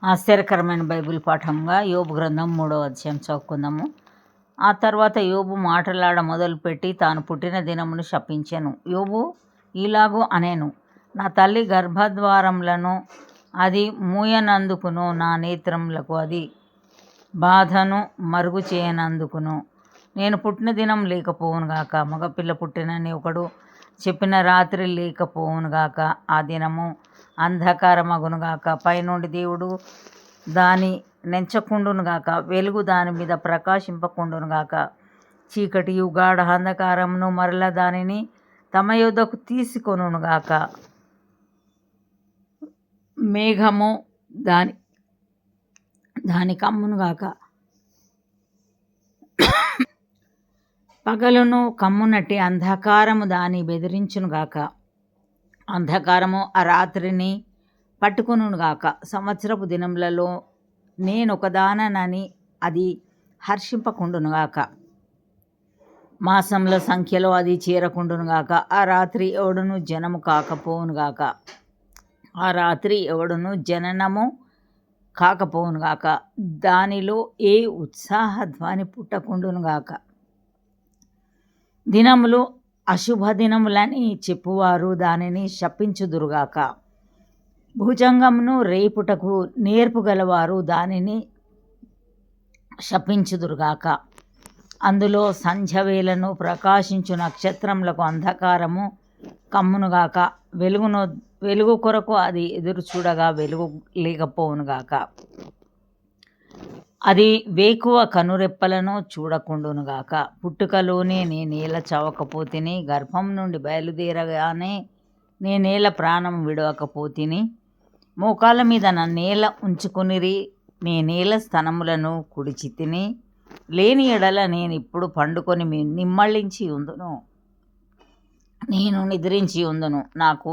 ఆశ్చర్యకరమైన బైబిల్ పాఠంగా యోబు గ్రంథం 3వ అధ్యాయం చదువుకుందాము. ఆ తర్వాత యోబు మాటలాడ మొదలుపెట్టి తాను పుట్టిన దినమును శపించెను. యోబు ఇలాగూ అనేను, నా తల్లి గర్భద్వారములను అది మూయనందుకును, నా నేత్రములకు అది బాధను మరుగు చేయనందుకును నేను పుట్టిన దినం లేకపోవునుగాక, మగపిల్ల పుట్టినని ఒకడు చెప్పిన రాత్రి లేకపోవునుగాక, ఆ దినము అంధకారమగునుగాక, పైనుండి దేవుడు దాని నెంచకుండునుగాక, వెలుగు దాని మీద ప్రకాశింపకుండునుగాక, చీకటియు గాఢ అంధకారమును మరల దానిని తమ యొద్దకు తీసుకొనుగాక, మేఘము దాని కమ్మునుగాక, పగలును కమ్మునట్టి అంధకారము దాని బెదిరించునుగాక, అంధకారము ఆ రాత్రిని పట్టుకొనుగాక, సంవత్సరపు దినములలో నేనొకదానని అది హర్షింపకుండునుగాక, మాసముల సంఖ్యలో అది చేరకుండునుగాక, ఆ రాత్రి ఎవడును జనము కాకపోవునుగాక, ఆ రాత్రి ఎవడును జననము కాకపోవునుగాక, దానిలో ఏ ఉత్సాహ ధ్వని పుట్టకుండునుగాక, దినములు అశుభ దినములని చెప్పువారు దానిని శపించుదురుగాక, భుజంగమును రేపుటకు నేర్పుగలవారు దానిని శపించుదురుగాక, అందులో సంధ్యవేళను ప్రకాశించు నక్షత్రములకు అంధకారము కమ్మునుగాక, వెలుగు కొరకు అది ఎదురు చూడగా వెలుగు లేకపోవునుగాక, అది వేకువ కనురెప్పలను చూడకుండునుగాక, పుట్టుకలోనే నేనేల చావకపోతిని, గర్భం నుండి బయలుదేరగానే నేనేల ప్రాణం విడవకపోతిని, మోకాళ్ళ మీద నన్నేల ఉంచుకునిరి, నేనేల స్తనములను కుడిచితిని, లేని ఎడల నేనిప్పుడు పండుకొని నిమ్మళించి ఉందును, నేను నిద్రించి ఉందును, నాకు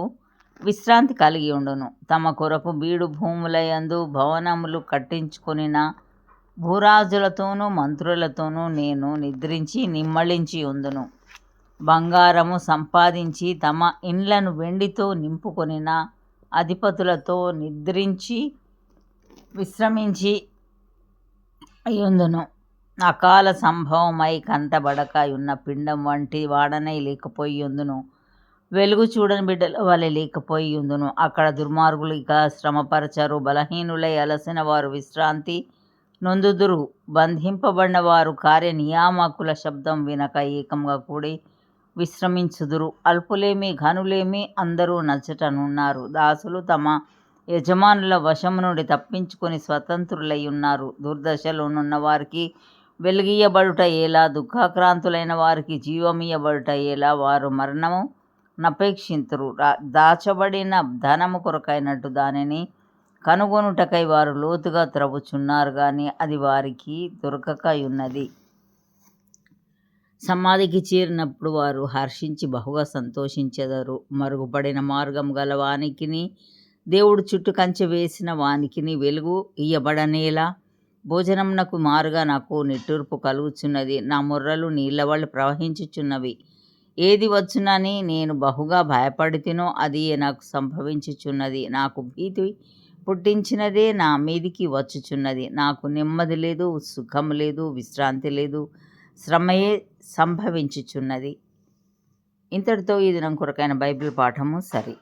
విశ్రాంతి కలిగి ఉండును. తమ కొరకు బీడు భూములయందు భవనములు కట్టించుకొనిన భూరాజులతోనూ మంత్రులతోనూ నేను నిద్రించి నిమ్మళించి ఉందును. బంగారము సంపాదించి తమ ఇండ్లను వెండితో నింపుకొనిన అధిపతులతో నిద్రించి విశ్రమించి ఉందును. అకాల సంభవమై కంటబడక ఉన్న పిండం వంటి వాడనై లేకపోయి ఉందును. వెలుగు చూడని బిడ్డల వలె లేకపోయి ఉందును. అక్కడ దుర్మార్గులు ఇక శ్రమపరచరు, బలహీనులై అలసిన వారు విశ్రాంతి నొందుదురు, బంధింపబడిన వారు కార్యనియామకుల శబ్దం వినక ఏకంగా కూడి విశ్రమించుదురు. అల్పులేమి ఘనులేమి అందరూ నచ్చటనున్నారు, దాసులు తమ యజమానుల వశము నుండి తప్పించుకొని స్వతంత్రులై ఉన్నారు. దుర్దశలోనున్న వారికి వెలుగియబడుట ఎలా, దుఃఖాక్రాంతులైన వారికి జీవమియబడుట ఎలా, వారు మరణము నపేక్షింతురు. దాచబడిన ధనము కొరకైనట్టు దానిని కనుగొనుటకై వారు లోతుగా త్రవ్వుచున్నారు గాని అది వారికి దొరకకయున్నది. సమాధికి చేరినప్పుడు వారు హర్షించి బహుగా సంతోషించెదరు. మరుగుపడిన మార్గం గల వానికిని దేవుడు చుట్టూ కంచె వేసిన వానికిని వెలుగు ఇయ్యబడనేలా, భోజనమునకు మారుగా నాకు నిట్టూర్పు కలుగుచున్నది, నా ముర్రలు నీళ్లవలె ప్రవహించుచున్నవి. ఏది వచ్చునని నేను బహుగా భయపడితినో అది నాకు సంభవించుచున్నది. నాకు భీతి పుట్టించినదే నా మీదికి వచ్చుచున్నది. నాకు నెమ్మది లేదు, సుఖము లేదు, విశ్రాంతి లేదు, శ్రమయే సంభవించుచున్నది. ఇంతటితో ఈ దినం కొరకైన బైబిల్ పాఠము సరి.